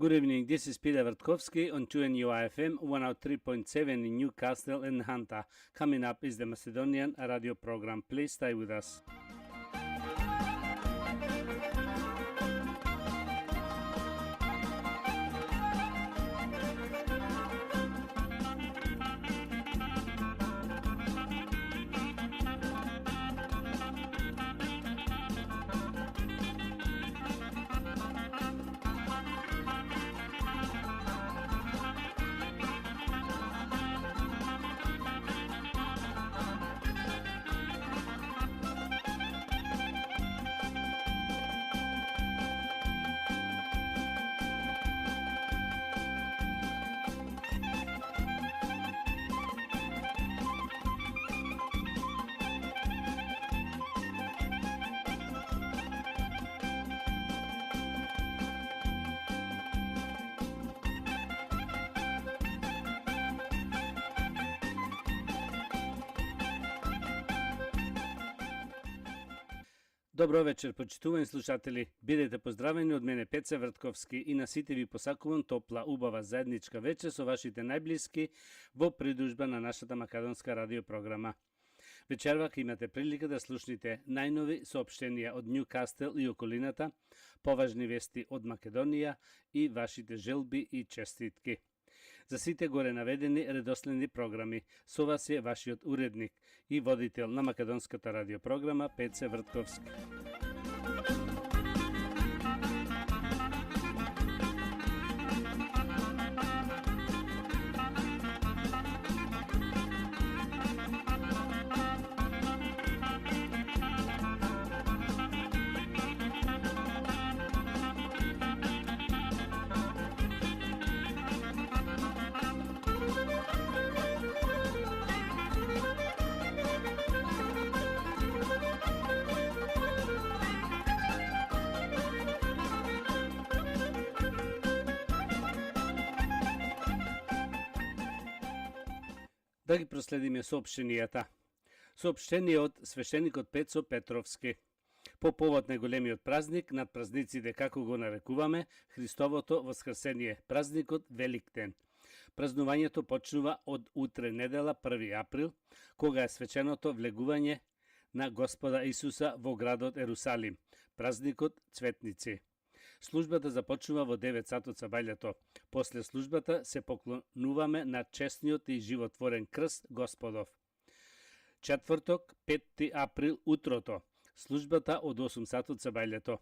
Good evening, this is Peter Vertkovsky on 2NUIFM 103.7 in Newcastle and Hunter. Coming up is the Macedonian radio program. Please stay with us. Добро вечер, почитувани слушатели. Бидете поздравени од мене Пеце Вртковски и на сите ви посакувам топла, убава заедничка вечер со вашите најблиски во придружба на нашата македонска радиопрограма. Вечерва имате прилика да слушнете најнови соопштенија од Ньюкастел и околината, поважни вести од Македонија и вашите желби и честитки. За сите горе наведени редоследни програми, со вас е вашиот уредник и водител на македонската радиопрограма Пеце Вртковски. Да ги проследиме соопштенијата. Соопштение од свештеникот Пецо Петровски. По повод на големиот празник над празниците, како го нарекуваме, Христовото воскресение, празникот Великден. Празнувањето почнува од утре недела 1 април, кога е свеченото влегување на Господа Исуса во градот Ерусалим, празникот Цветници. Службата започнува во 9 сатот сабајлето. После службата се поклонуваме на честниот и животворен крст Господов. Четврток, 5 април, утрото. Службата од 8 сатот сабајлето.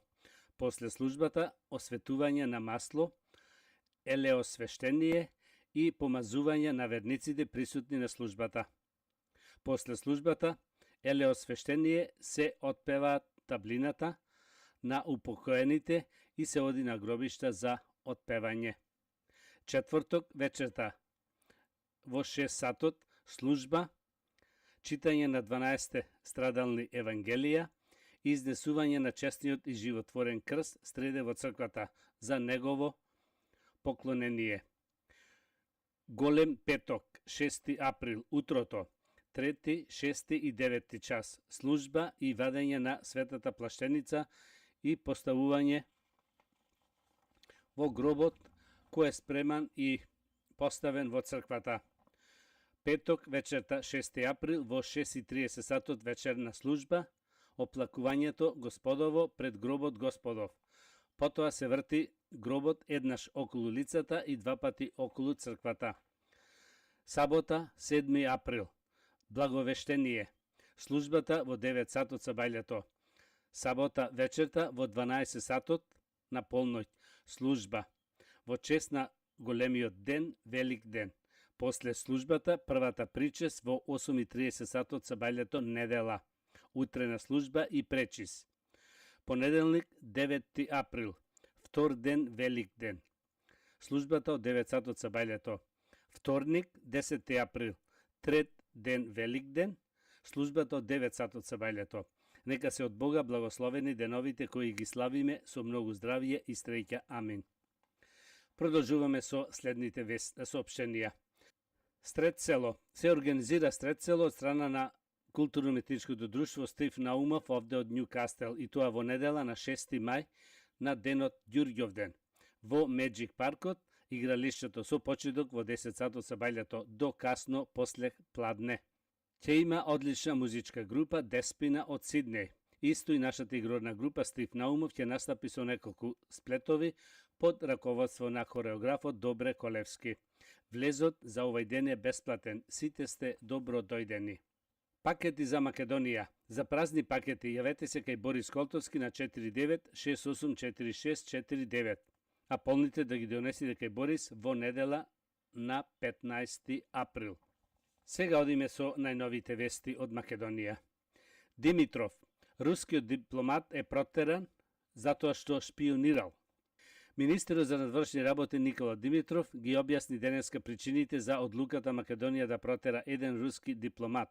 После службата осветување на масло, елеосвештение и помазување на верниците присутни на службата. После службата елеосвештение се отпева таблината на упокоените и се оди на гробишта за отпевање. Четврток вечерта во 6 сатот служба, читање на 12 страдални евангелија и изнесување на честниот и животворен крст среде во црквата за негово поклонение. Голем петок, 6 април, утрото, 3, 6 и 9 час, служба и вадење на светата плаштеница и поставување во гробот кој е спреман и поставен во црквата. Петок вечерта 6 април во 6:30 сатот вечерна служба, оплакувањето Господово пред гробот Господов. Потоа се врти гробот еднаш околу лицата и 2 пати околу црквата. Сабота 7 април, благовештение. Службата во 9 сатот сабајлето. Сабота вечерта во 12 сатот на полноќ служба во чест на големиот ден, Велик ден. После службата првата причес во 8:30 сатот сабајлето недела. Утрена служба и пречис. Понеделник 9 април, втор ден, Велик ден. Службата од 9 сатот сабајлето. Вторник 10 април, трет ден, Велик ден. Службата од 9 сатот сабајлето. Нека се од Бога благословени деновите кои ги славиме со многу здравје и среќа. Амин. Продолжуваме со следните соопштенија. Стрет село. Се организира Стрет село од страна на Културно-метричкото друштво Стив Наумов овде од Ньюкастел и тоа во недела на 6 мај на денот Ѓурѓовден. во Меджик паркот, игралиштето со почеток во 10 сатот со бајлето до касно после пладне. Ќе има одлична музичка група Деспина од Сиднеј. Исто и нашата игрорна група Стив Наумов ќе настапи со неколку сплетови под раководство на хореографот Добре Колевски. Влезот за овој ден е бесплатен. Сите сте добро дојдени. Пакети за Македонија. За празни пакети јавете се кај Борис Колтовски на 49684649, а полните да ги донесите кај Борис во недела на 15 април. Сега одиме со најновите вести од Македонија. Димитров, рускиот дипломат е протеран затоа што шпионирал. Министерот за надворешни работи Никола Димитров ги објасни денеска причините за одлуката Македонија да протера еден руски дипломат.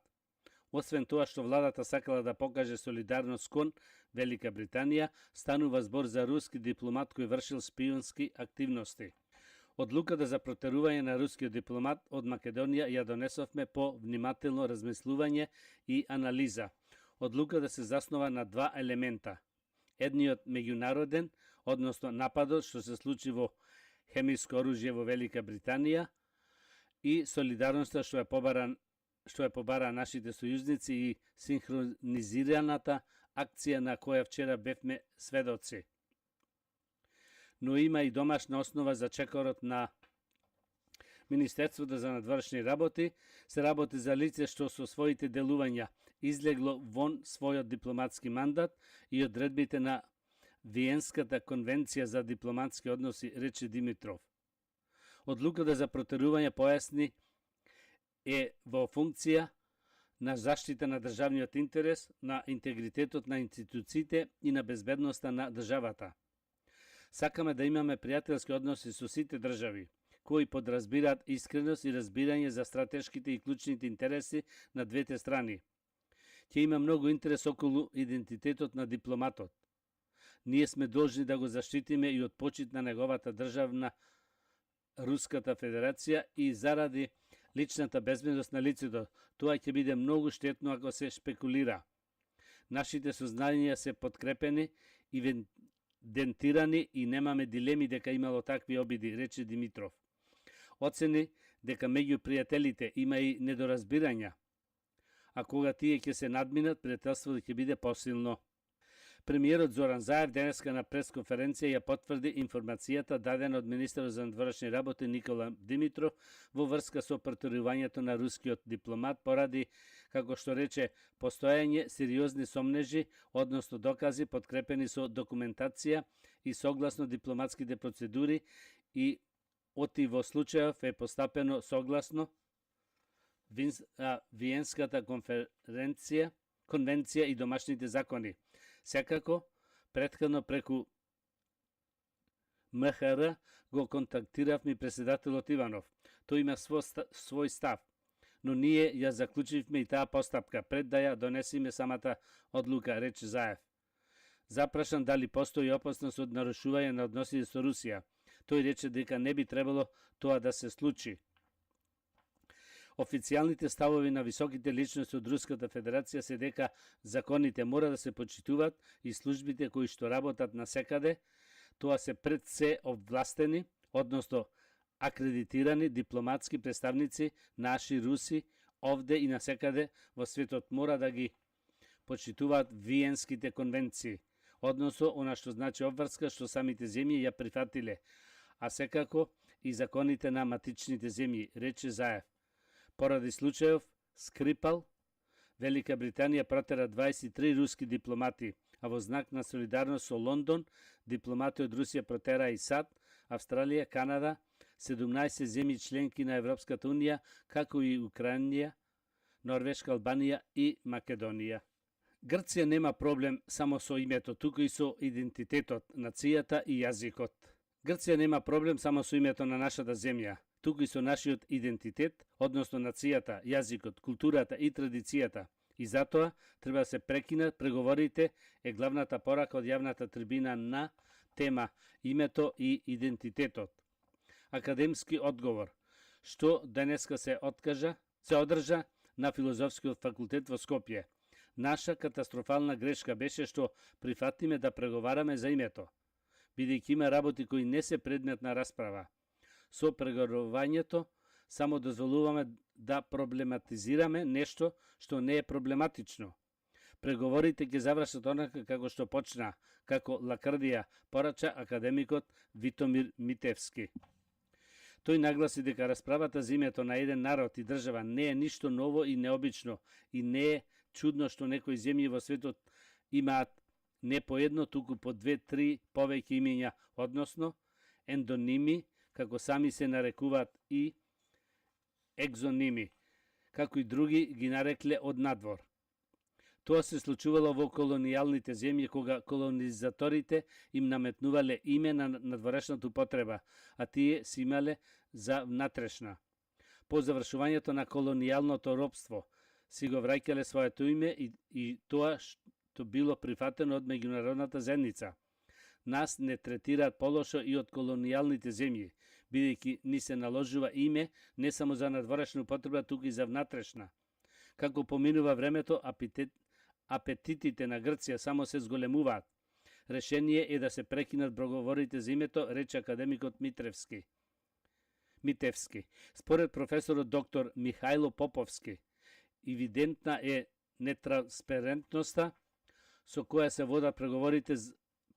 Освен тоа што владата сакала да покаже солидарност кон Велика Британија, станува збор за руски дипломат кој вршил шпионски активности. Одлуката за протерување на рускиот дипломат од Македонија ја донесовме по внимателно размислување и анализа. Одлуката се заснова на два елемента. Едниот меѓународен, односно нападот што се случи во хемиско оружје во Велика Британија, и солидарноста што ја побара нашите сојузници и синхронизираната акција на која вчера бевме сведоци. Но има и домашна основа за чекорот на Министерството за надворешни работи. Се работи за лице што со своите делувања излегло вон својот дипломатски мандат и одредбите на Виенската конвенција за дипломатски односи, рече Димитров. Одлуката за протерување, појасни, е во функција на заштита на државниот интерес, на интегритетот на институциите и на безбедноста на државата. Сакаме да имаме пријателски односи со сите држави, кои подразбираат искреност и разбирање за стратешките и клучните интереси на двете страни. Ќе има многу интерес околу идентитетот на дипломатот. Ние сме должни да го заштитиме и од почит на неговата државна Руската Федерација и заради личната безбедност на лицето. Тоа ќе биде многу штетно ако се шпекулира. Нашите сознања се подкрепени и дентирани и немаме дилеми дека имало такви обиди, рече Димитров. Оцени дека меѓу пријателите има и недоразбирања, а кога тие ќе се надминат, пријателството ќе биде посилно. Премиерот Зоран Заев денеска на пресконференција ја потврди информацијата дадена од министерот за надворешни работи Никола Димитров во врска со протерувањето на рускиот дипломат поради, како што рече, постојање сериозни сомнежи, односно докази подкрепени со документација и согласно дипломатските процедури и оти во случајов е постапено согласно Виенската конвенција и домашните закони. Секако, претходно преку МХР го контактиравме председателот Иванов. Тој има свој став, но ние ја заклучивме и таа постапка пред да ја донесиме самата одлука, рече Заев. Запрашан дали постои опасност од нарушување на односите со Русија. Тој рече дека не би требало тоа да се случи. Официјалните ставови на високите личности од Руската Федерација се дека законите мора да се почитуваат и службите кои што работат насекаде, тоа се пред се овластени, односно акредитирани дипломатски представници, наши руси, овде и насекаде во светот мора да ги почитуваат Виенските конвенции, односно она што значи обврска што самите земји ја прифатиле, а секако и законите на матичните земји, рече Заев. Поради случајов Скрипал, Велика Британија протера 23 руски дипломати, а во знак на солидарност со Лондон, дипломати од Русија протера и САД, Австралија, Канада, 17 земји членки на Европската Унија, како и Украина, Норвешка, Албанија и Македонија. Грција нема проблем само со името, туку и со идентитетот, нацијата и јазикот. Грција нема проблем само со името на нашата земја, туку и со нашиот идентитет, односно нацијата, јазикот, културата и традицијата. И затоа треба да се прекинат преговорите, е главната порака од јавната трибина на тема името и идентитетот. Академски одговор, што денеска се одржа на Филозофскиот факултет во Скопје. Наша катастрофална грешка беше што прифатиме да преговараме за името. бидејќи има работи кои не се предмет на расправа. Со преговорувањето само дозволуваме да проблематизираме нешто што не е проблематично. Преговорите ќе завршат онака како што почна, како лакрдија порача академикот Витомир Митевски. Тој нагласи дека расправата за името на еден народ и држава не е ништо ново и необично и не е чудно што некои земји во светот имаат не по едно, туку по 2-3 повеќе имиња, односно ендоними, како сами се нарекуваат, и екзоними, како и други ги нарекле од надвор. Тоа се случувало во колонијалните земји, кога колонизаторите им наметнувале име на надворешната употреба, а тие си имале за внатрешна. По завршувањето на колонијалното робство си го враќале своето име и тоа што било прифатено од меѓународната заедница. Нас не третираат полошо и од колонијалните земји, бидејќи ни се наложува име не само за надворешна употреба, туку и за внатрешна. Како поминува времето, апетитите на Грција само се зголемуваат. Решение е да се прекинат проговорите за името, рече академикот Митевски. Според професорот доктор Михајло Поповски, евидентна е нетранспарентноста со која се водат преговорите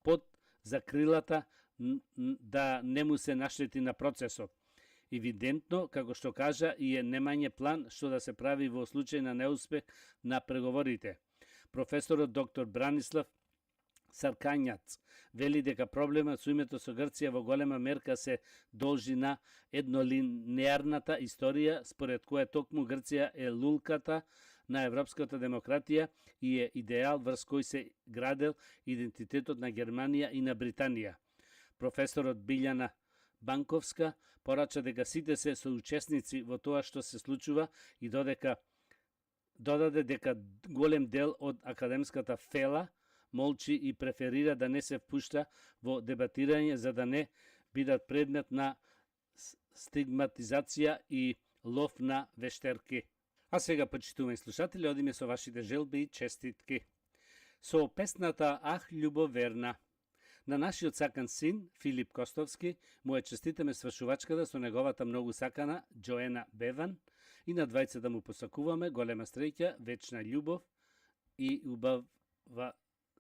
под закрилата да не му се наштети на процесот. Евидентно, како што кажа, и е немање план што да се прави во случај на неуспех на преговорите. Професорот доктор Бранислав Саркањац вели дека проблемот со името со Грција во голема мерка се должи на еднолинеарната историја, според која токму Грција е лулката на европската демократија и е идеал врз кој се градел идентитетот на Германија и на Британија. Професорот Билјана Банковска порача дека сите се соучесници во тоа што се случува и додаде дека голем дел од академската фела молчи и преферира да не се впушта во дебатирање за да не бидат предмет на стигматизација и лов на вештерки. А сега, почитувани слушатели, одиме со вашите желби и честитки. Со песната Ах, љубов верна. На нашиот сакан син, Филип Костовски, му е честитаме свршувачката со неговата многу сакана Джоена Беван и на двајцата му посакуваме голема среќа, вечна љубов и убава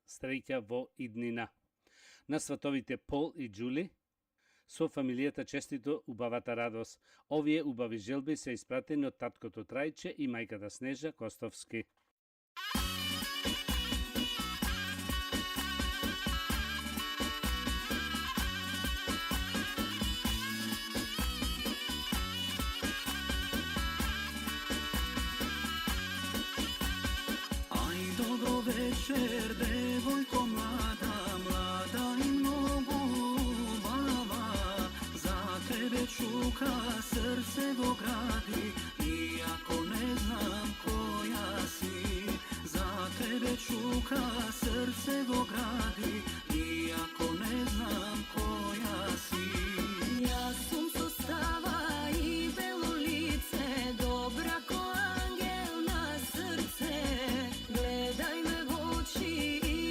среќа во иднина. На сватовите Пол и Џули, со фамилијата честито убавата радост. Овие убави желби се испратени од таткото Трајче и мајката Снежа Костовски. Večer, devojko mlada, mlada i mnogo bava, za tebe čuka srce go gradi, iako ne znam koja si. Za tebe čuka srce go gradi, iako ne znam koja si. Ja sam sostava i belo lice, dobra ko angel na srce, gledaj me i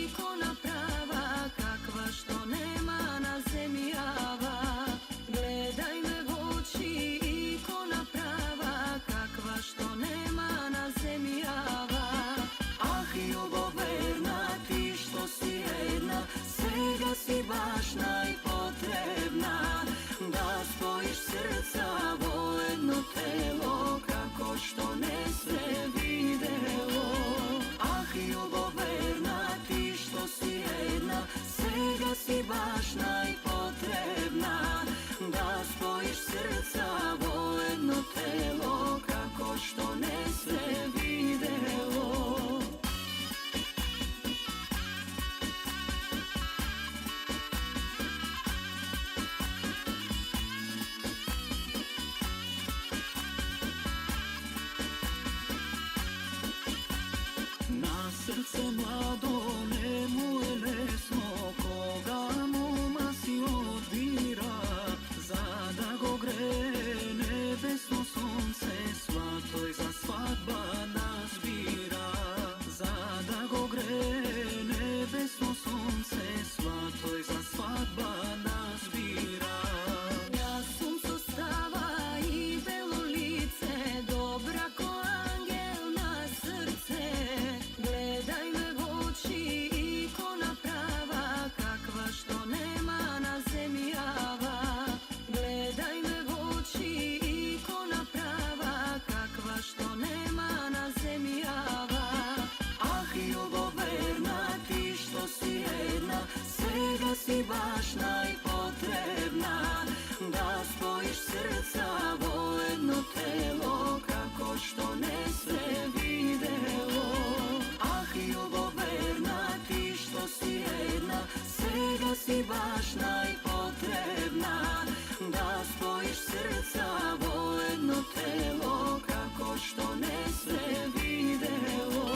da spojiš srca vo jedno telo, kako što ne sve videlo. Ah, ljuboverna, ti što si jedna, svega si baš najpotrebna, da spojiš srca vo jedno telo, kako što ne sve videlo.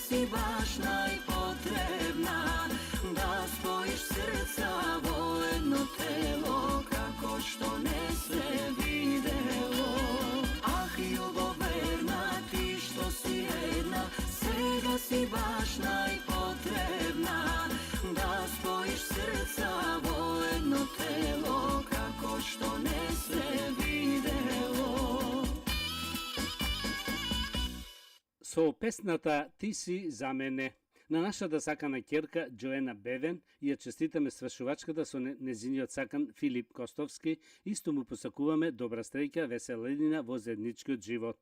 Si baš najpotrebna, da spojiš srca vo jedno telo, kako što ne sve videlo. Ah, ljuboverna, ti što si jedna, svega si baš najpotrebna, da spojiš srca vo jedno telo, kako što ne sve videlo. Со песната "Ти си за мене" на нашата сакана ќерка Џоена Бевен ја честитаме свршувачката со незиниот сакан Филип Костовски, исто му посакуваме добра стреќа, веселедина во заедничкиот живот.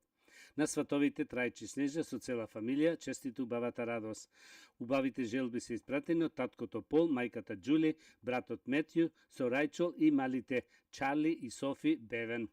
На сватовите трајчи Снежа со цела фамилија честиту убавата радост. Убавите желби се испратени од таткото Пол, мајката Џули, братот Метју, со Рајчол и малите Чарли и Софи Бевен.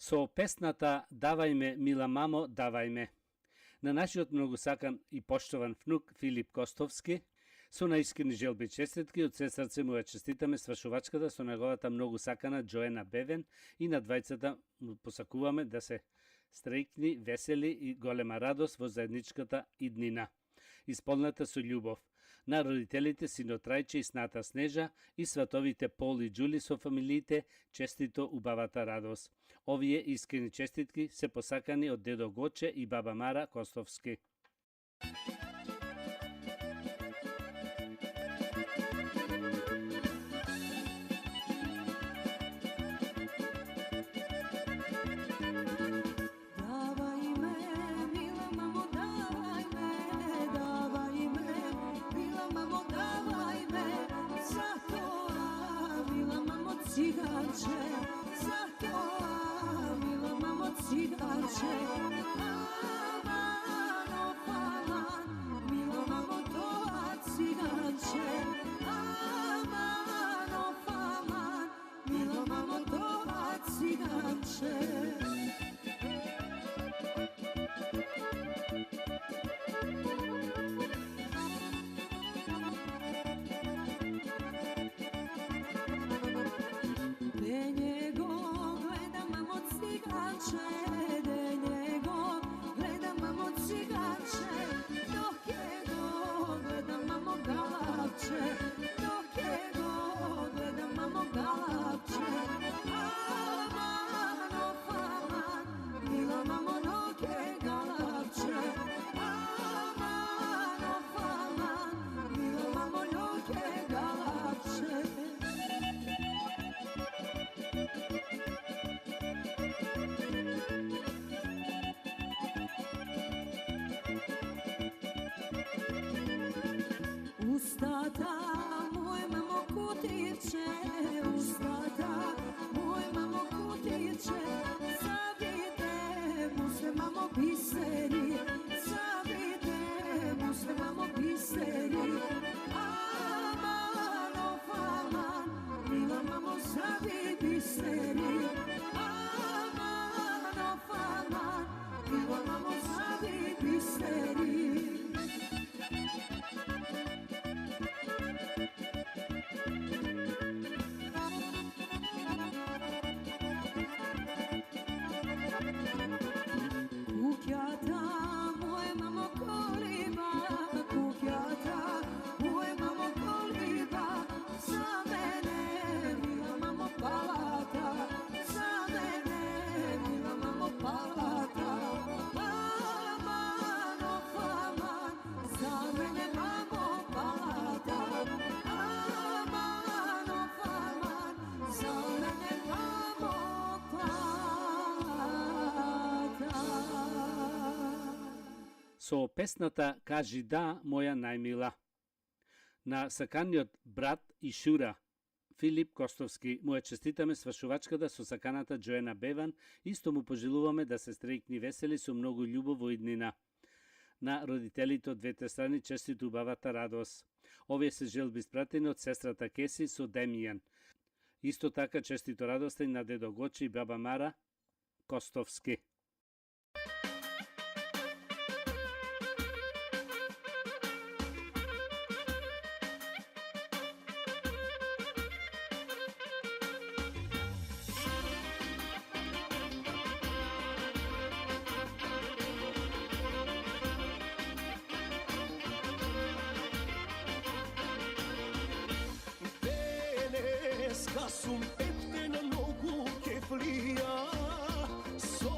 Со песната "Давај ме, мила мамо, давај ме", на нашиот многу сакан и поштован внук Филип Костовски, со наискрени желби и честитки од се срце му ја честитаме свршувачката со неговата многу сакана Джоена Бевен и на двајцата му посакуваме да се среќни, весели и голема радост во заедничката иднина, исполната со љубов. На родителите синот Рајче и сната Снежа и сватовите Пол и Џули со фамилиите честито убавата радост. Овие искрени честитки се посакани од дедо Гоче и баба Мара Костовски. Устата, мој мамо кутиче, устата, мој мамо кутиче, завите му се мамо бисери, завите му се мамо бисери. Аман, оф, аман, мила мамо зави бисери. Аман, оф, аман, мила мамо зави бисери. Со песната "Кажи да, моја најмила", на саканиот брат и шура Филип Костовски му ја честитаме свршувачката со саканата Џоена Беван, исто му пожелуваме да се среќни весели со многу љубов во иднина. На родителите од двете страни честито убавата радост. Овие се желби испратени од сестрата Кеси со Демијан. Исто така честито радостен на дедо Гочи и баба Мара Костовски. Sum pepte na nogu keflija, so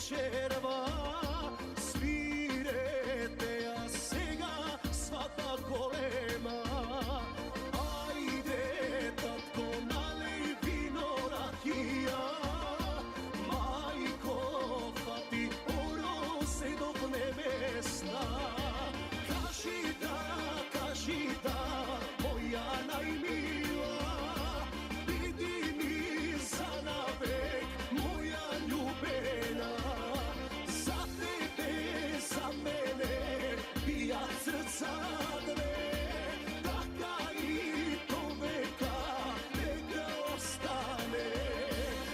черва, свирете ја сега свата голема. Ајде, татко, налеј вино ракија, мајко, фати оро се до небесна. Кажи да, моја најмила, биди ми за навек, моја љубена. За тебе, за мене, бијат срца две, така и до века, нека остане,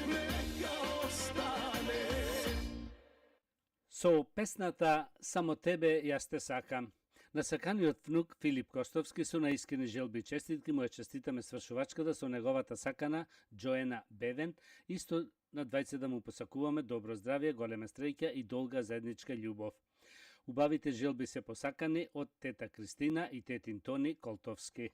нека остане. Со песната «Само тебе јас те сакам» на саканиот внук Филип Костовски со наискрени желби и честитки му ја честитаме свршувачката со неговата сакана Џоена Бевен. Исто на двајцата му посакуваме добро здравје, голема среќа и долга заедничка љубов. Убавите желби се посакани од тета Кристина и тетин Тони Колтовски.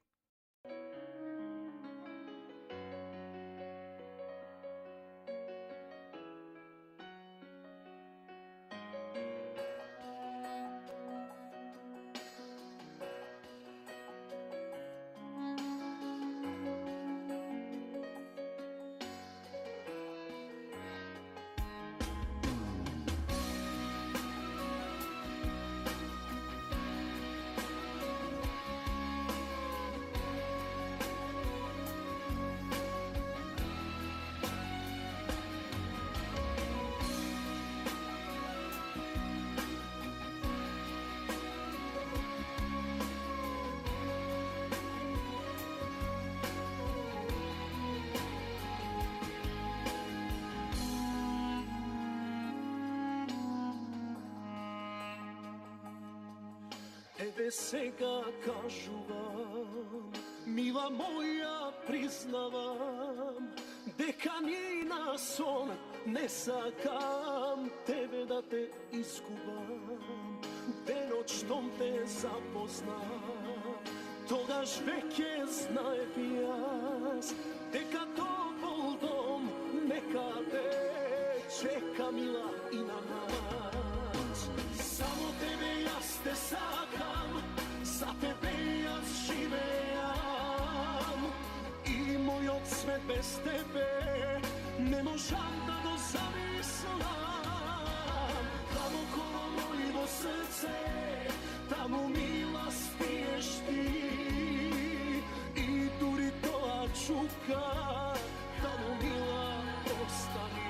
Еве сега кажувам, мила моја признавам, дека ни на сон не сакам тебе да те изгубам. Денот штом те запознам, тогаш веќе знаев јас, дека топол дом некаде чека мила и на нас. Само тебе јас те сакам, за тебе јас живеам, и мојот свет без тебе не можам да го замислам. Таму коло мојво срце, таму мила спиеш ти, и дури тоа чука, таму мила остани.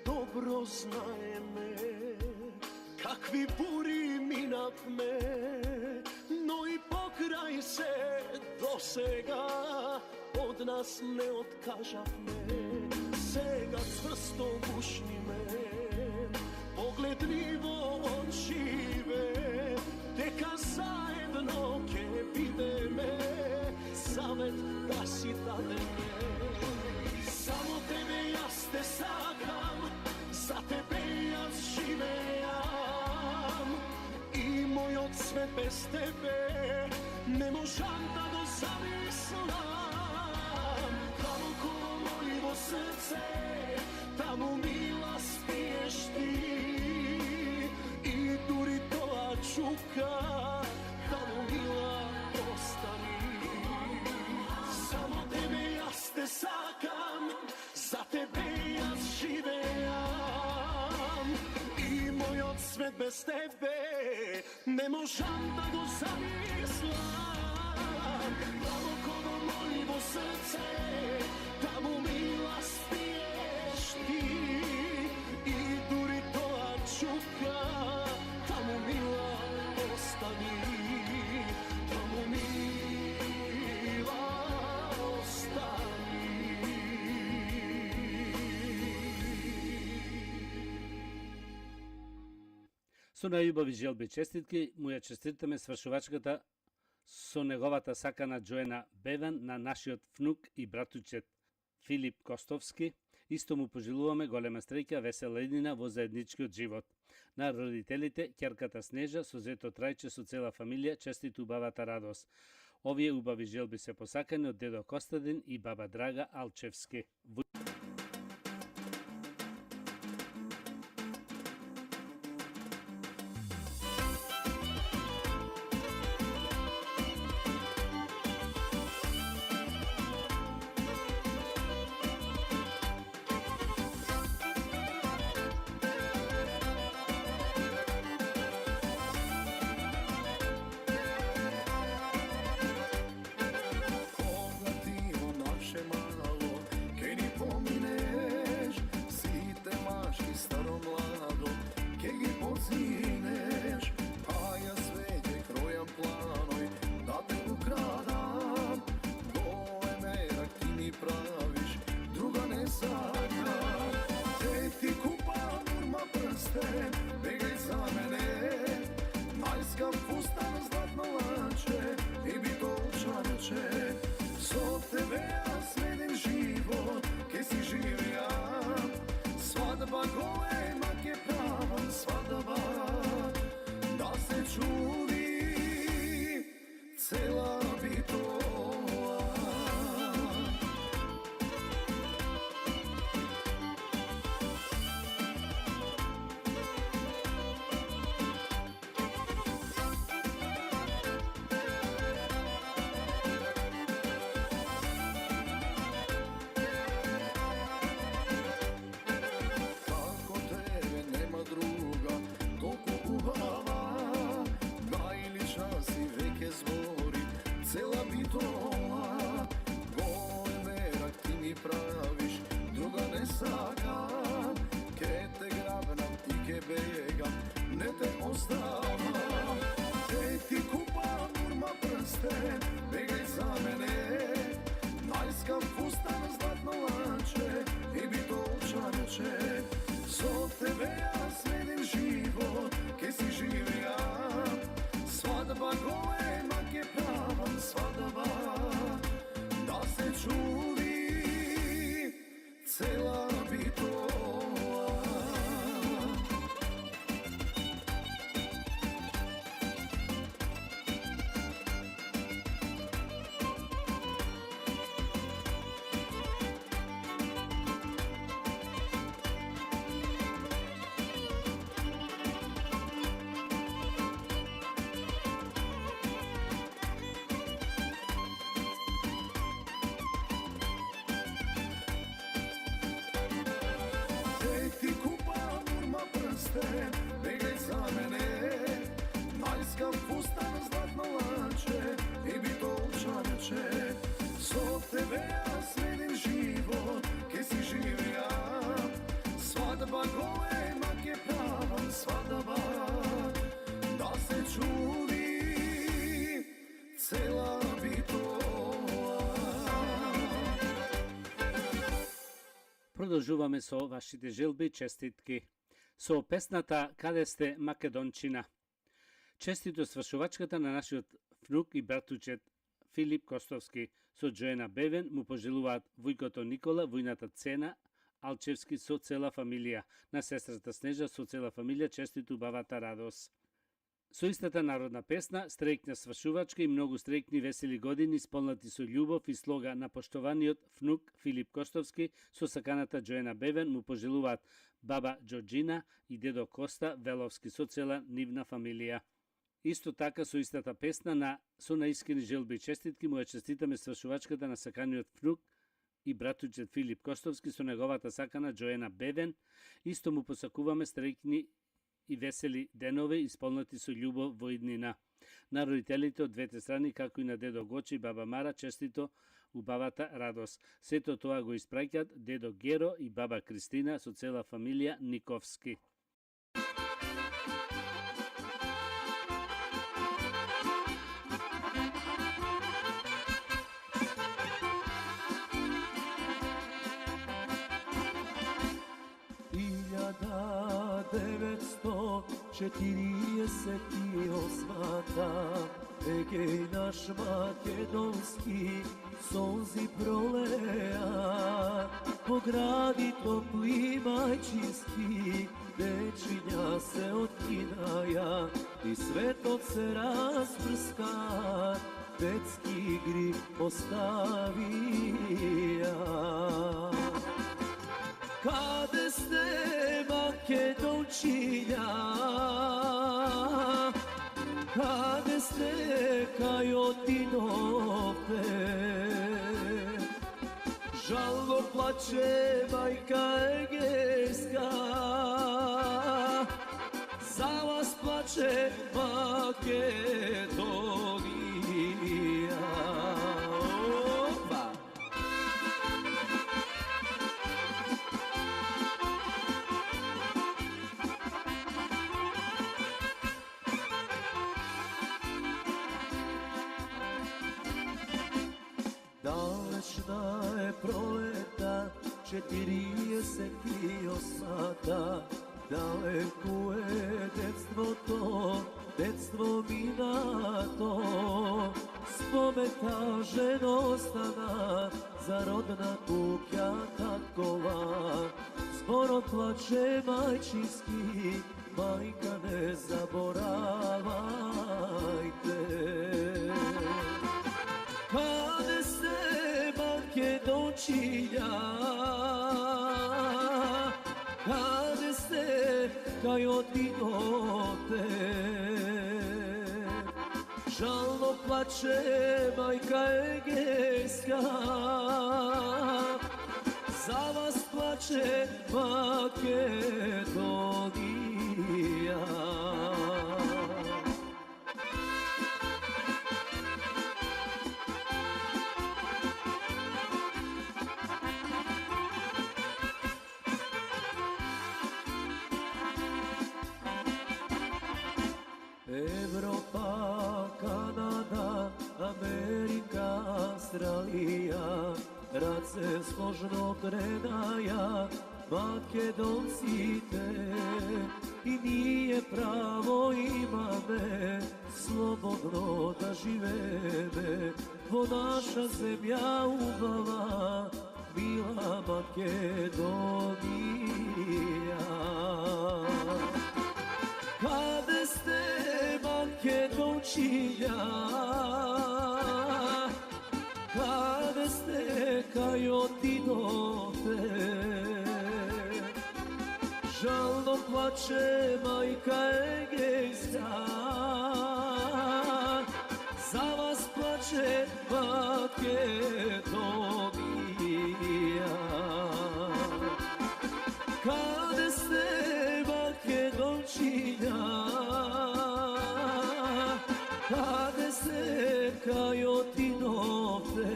Добро знаеме какви бури минавме, но и покрај се до сега од нас не откажавме. Сега цврсто бушниме, поглед ниво очиве, дека заедно ќе бидеме, завет да си дадеме. Само тебе јас те сакам, за тебе јас живеам, и мојот свет без тебе не можам да го замислам. Таму коло мојво срце, таму мила спиеш ти, и дури тоа чука, таму мила остани. Само тебе јас те сакам, за тебе јас живеам, и мојот свет без тебе не можам да го замислам. Таму коло мојво срце, таму мила спиеш ти, и дури тоа чука, таму мила Со најубави желби и честитки му ја честитаме свршувачката со неговата сакана Джоена Беван на нашиот внук и братучет Филип Костовски. Исто му пожелуваме голема среќа, весела иднина во заедничкиот живот. На родителите, ќерката Снежа со зето Трајче со цела фамилија честит убавата радост. Овие убави желби се посакани од дедо Костадин и баба Драга Алчевски. Кога ти во наше мало, ке ни поминеш, сите машки старо младо, ке ги позинеш, а јас веќе кројам планој, да те украдам, голем мерак ти ми правиш, друга не сакам, те ти купам урма прстен, бегај за мене, најскап фустан златно ланче, и би то чарче, со тебе јас сменим живот, ке си живеам, свадба голема ке правам, свадба, да се чуди цела битола. Како тебе нема друга, толку убава, најлична си веќе збори, цела битола, голем мерак ти ми правиш, друга не сакам, ке те грабнам и ке бегам, не те оставам, те ти купам урма прстен, бегај за мене, најскап фустан златно ланче, и би то чарче, со тебе јас сменим живот, ке си живеам, свадба голема ке правам, свадба, да се чуди цела битола. Те ти купам урма прстен, бегај за мене, најскап фустан златно ланче, и би то чарче, со тебе јас сменим живот, ке си живеам, свадба голема ке правам, свадба, да се чуди цела битола. Продолжуваме со вашите желби и честитки. Со песната "Каде сте Македончина". Честито свршувачката на нашиот внук и братучет Филип Костовски со Джоена Бевен му пожелуваат вујкото Никола, вујната Цена Алчевски со цела фамилија, на сестрата Снежа со цела фамилија честит убавата радост. Со истата народна песна, среќна свршувачка и многу среќни весели години исполнати со љубов и слога на поштованиот внук Филип Костовски со саканата Джоена Бевен му пожелуваат баба Џорџина и дедо Коста Веловски со цела нивна фамилија. Исто така со истата песна со наискрени желби и честитки му ја честитаме свршувачката на саканиот внук и братучет Филип Костовски со неговата сакана Джоена Бевен. Исто му посакуваме среќни и весели денови исполнати со љубов во иднина. На родителите од двете страни, како и на дедо Гочи и баба Мара, честито убавата радост. Сето тоа го испраќаат дедо Геро и баба Кристина со цела фамилија Никовски. 48. Egej naš makedonski solzi proleja, po gradi topli majčinski, dečinja se otkinaja i svetot se rasprska, detski grih ostavija. Kade ste Makedončinja, kade ste Kajotinove, žalno plače majka Egejska, za vas plače Makedonija. Opa! Dalečna je proleta 48. Daleko je detstvo to, detstvo minato, spometa ženostana, zarodna kukja takova, zboro plače majčinski, majka ne zaboravajte. Kade ste Makedončinja, kade ste Kajotinote, žalno plače majka Egejska, za vas plače Makedonija. Evropa, Kanada, Amerika, Australija, rad se složno krenaja, Makedonci te, i nije pravo imame, slobodno da živeme, vo naša zemlja ubava, mila Makedonija. Kade ste Makedončinja, kade ste Kajotinove, žalno plače majka Egejska, za vas plače Makedonija. Kade ste Makedončinja, kade ste Kajotinove,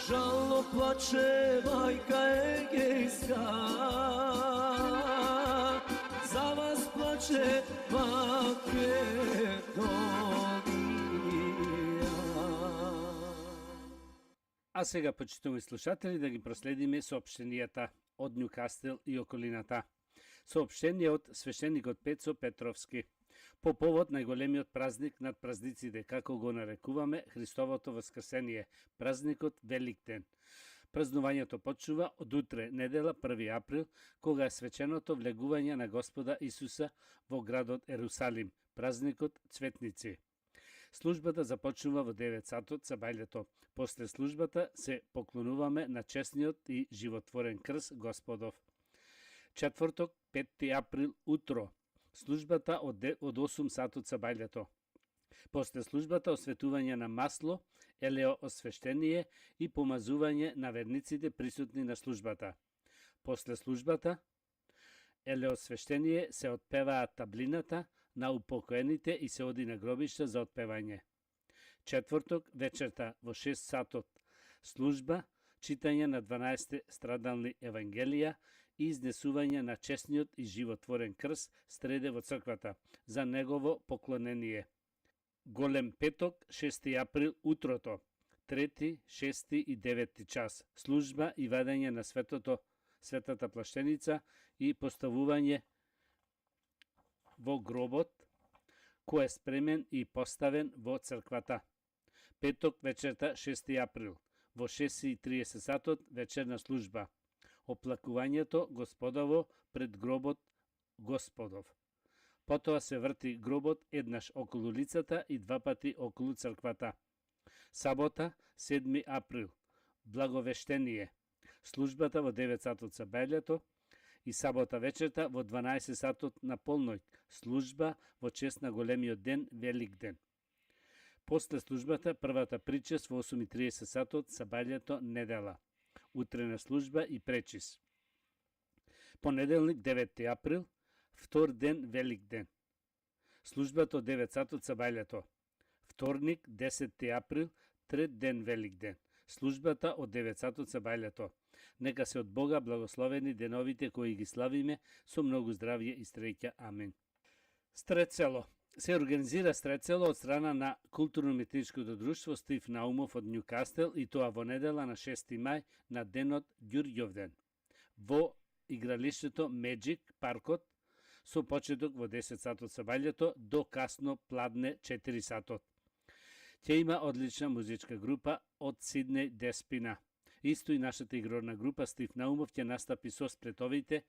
žalno plače majka Egejska, za vas plače Makedonija. А сега, почитувани слушатели, да ги проследиме сообщенијата од Њукастел и околината. Сообщение од свештеникот Пецо Петровски. По повод најголемиот празник над празниците, како го нарекуваме Христовото воскресение, празникот Великден. Празнувањето почнува од утре, недела 1 април, кога е свеченото влегување на Господа Исуса во градот Ерусалим, празникот Цветници. Службата започнува во 9 сатот сабајлето. После службата се поклонуваме на честниот и животворен крст Господов. Четврток, 5 април, утро. Службата од 8 сатот сабајлето. После службата осветување на масло, елеоосвештение и помазување на верниците присутни на службата. После службата елеосвештение се отпеваат таблината на упокоените и се оди на гробишта за отпевање. Четврток вечерта во 6 сатот служба, читање на 12 страдални евангелија и изнесување на честниот и животворен крст среде во црквата за негово поклонение. Голем петок, 6 април, утрото, 3, 6 и 9 час, служба и вадење на светата плаштеница и поставување во гробот, кој е спремен и поставен во црквата. Петок вечерта 6 април, во 6:30 сатот вечерна служба. Оплакувањето Господово пред гробот Господов. Потоа се врти гробот еднаш околу лицата и два пати околу црквата. Сабота, 7 април, благовештение. Службата во 9 сатот са бајлето и сабота вечерта во 12 сатот на полноќ. Служба во чест на големиот ден, Велик ден. После службата, првата причест во 8:30 сатот са бајлето недела. Утрена служба и пречис. Понеделник, 9 април, втор ден, Велик ден. Службата од 9 сатот са бајлето. Вторник, 10 април, трет ден, Велик ден. Службата од 9 сатот са бајлето. Нека се од Бога благословени деновите кои ги славиме со многу здравје и среќа. Амин. Стрецело. Се организира Стрецело од страна на Културно-метничкото друштво Стив Наумов од Њукастел и тоа во недела на 6 мај на денот Ѓурѓовден. Во игралиштето Меджик паркот со почеток во 10 сатот са бајлето до касно пладне 4 сатот. Ќе има одлична музичка група од Сиднеј Деспина. Исто и нашата игрорна група Стив Наумов ќе настапи со спретовите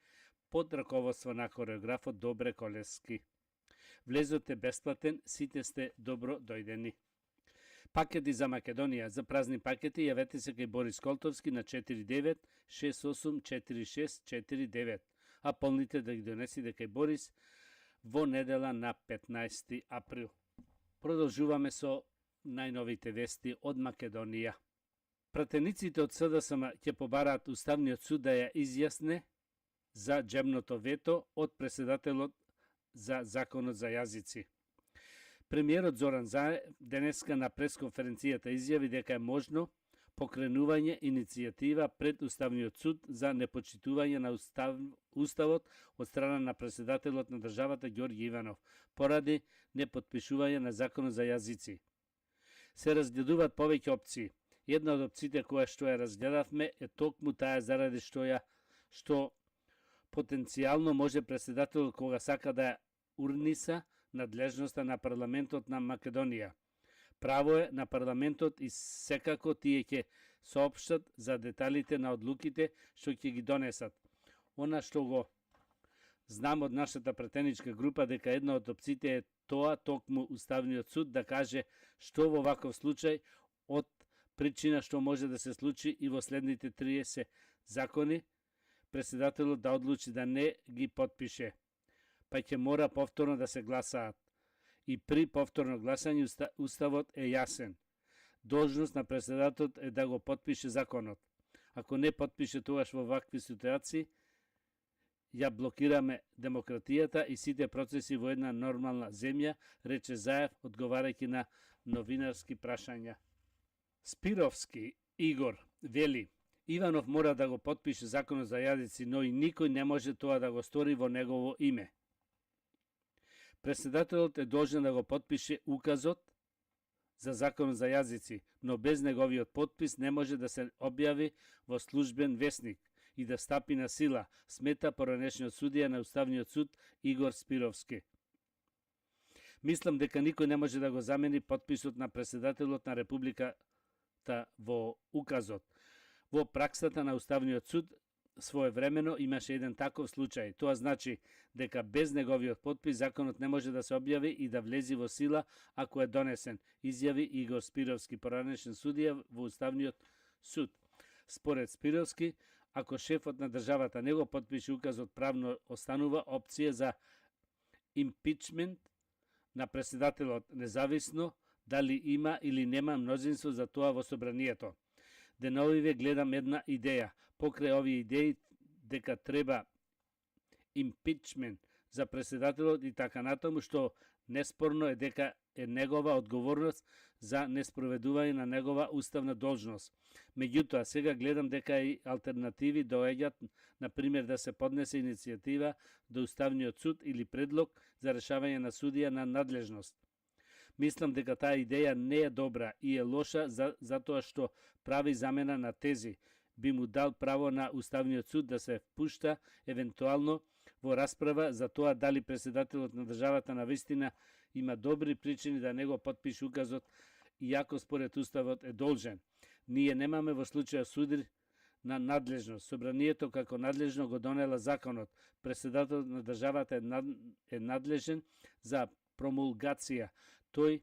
под раководство на хореографот Добре Колески. Влезот е бесплатен, сите сте добро дојдени. Пакети за Македонија. За празни пакети јавете се кај Борис Колтовски на 49684649, а полните да ги донесите кај Борис во недела на 15 април. Продолжуваме со најновите вести од Македонија. Пратениците од СДСМ ќе побараат Уставниот суд да ја изјасне за џебното вето од председателот за Законот за јазици. Премиерот Зоран Заев денеска на пресконференцијата изјави дека е можно покренување иницијатива пред Уставниот суд за непочитување на Уставот од страна на председателот на државата Ѓорѓе Иванов поради непотпишување на Законот за јазици. Се разгледуваат повеќе опции. Една од опциите која што ја разгледавме е токму таа заради што потенцијално може председателот кога сака да ја урниса надлежноста на парламентот на Македонија. Право е на парламентот и секако тие ќе соопштат за деталите на одлуките што ќе ги донесат. Она што го знам од нашата претеничка група дека една од опциите е тоа токму Уставниот суд да каже што во ваков случај од причина што може да се случи и во следните 30 закони, председателот да одлучи да не ги потпише, па ќе мора повторно да се гласаат. И при повторно гласање Уставот е јасен. Должност на председателот е да го потпише законот. Ако не потпише тогаш во вакви ситуации, ја блокираме демократијата и сите процеси во една нормална земја, рече Заев, одговарајќи на новинарски прашања. Спировски Игор вели: Иванов мора да го потпише Законот за јазици, но и никој не може тоа да го стори во негово име. Председателот е должен да го потпише указот за Законот за јазици, но без неговиот потпис не може да се објави во службен весник и да стапи на сила, смета поранешниот судија на Уставниот суд Игор Спировски. Мислам дека никој не може да го замени потписот на председателот на Републиката во указот. Во праксата на Уставниот суд своевремено имаше еден таков случај. Тоа значи дека без неговиот потпис законот не може да се објави и да влези во сила ако е донесен, изјави Игор Спировски, поранешен судија во Уставниот суд. Според Спировски, ако шефот на државата не го потпише указот, правно останува опција за импичмент на председателот, независно дали има или нема мнозинство за тоа во собранието. Деновиве гледам една идеја, покрај овие идеи дека треба импичмент за председателот и така натаму, што неспорно е дека е негова одговорност за неспроведување на негова уставна должност. Меѓутоа, сега гледам дека и алтернативи доаѓаат, например да се поднесе иницијатива до Уставниот суд или предлог за решавање на судија на надлежност. Мислам дека таа идеја не е добра и е лоша затоа што прави замена на тези, би му дал право на Уставниот суд да се впушта евентуално во расправа за тоа дали председателот на државата навистина има добри причини да не го потпише указот, иако според уставот е должен. Ние немаме во случаја суди на надлежност. Собранието како надлежно го донела законот. Председателот на државата е надлежен за промулгација. Тој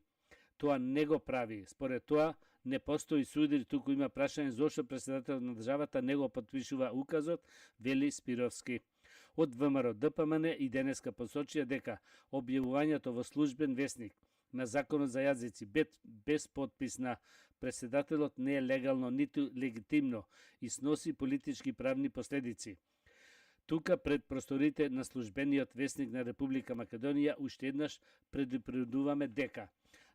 тоа не го прави. Според тоа не постои судир, туку има прашање зошто председателот на државата не го потпишува указот, вели Спировски. Од ВМРО ДПМН и денеска посочија дека објавувањето во службен весник на законот за јазици без подпис на председателот не е легално ниту легитимно и сноси политички правни последици. Тука пред просторите на службениот весник на Република Македонија уште еднаш предупредуваме дека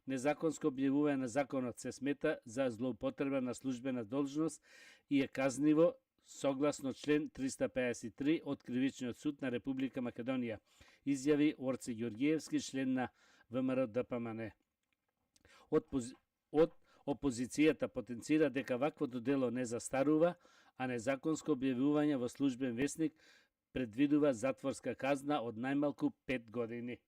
незаконско објавување на законот се смета за злоупотреба на службена должност и е казниво согласно член 353 од Кривичниот суд на Република Македонија, изјави Орце Ѓоргиевски, член на ВМРО ДПМН. Од опозицијата потенцира дека ваквото дело не застарува, а незаконско објавување во службен весник предвидува затворска казна од најмалку 5 години.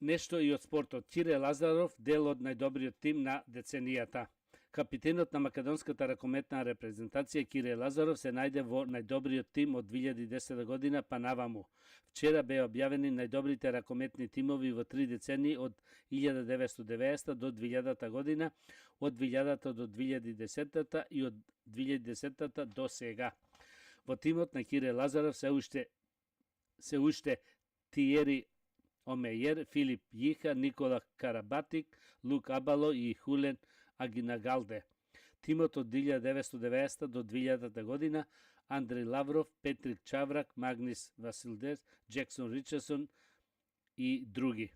Нешто и од спортот. Кире Лазаров, дел од најдобриот тим на деценијата. Капитенот на македонската ракометна репрезентација Кире Лазаров се најде во најдобриот тим од 2010 година па наваму. Вчера беа објавени најдобрите ракометни тимови во 3 децении од 1990 до 2000 година, од 2000 до 2010 и од 2010 до сега. Во тимот на Кире Лазаров се уште Тиери Омејер, Филип Јиха, Никола Карабатик, Лук Абало и Хулен Агинагалде. Тимот од 1990 до 2000 година Андреј Лавров, Петрик Чаврак, Магнис Василдес, Джексон Ричарсон и други.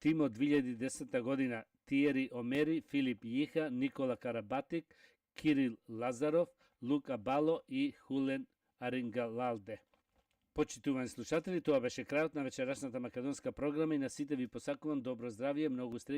Тим од 2010 година Тиери Омери, Филип Јиха, Никола Карабатик, Кирил Лазаров, Лук Абало и Хулен Арингалалде. Почитувани слушатели, тоа беше крајот на вечерашната македонска програма и на сите ви посакувам добро здравје, многу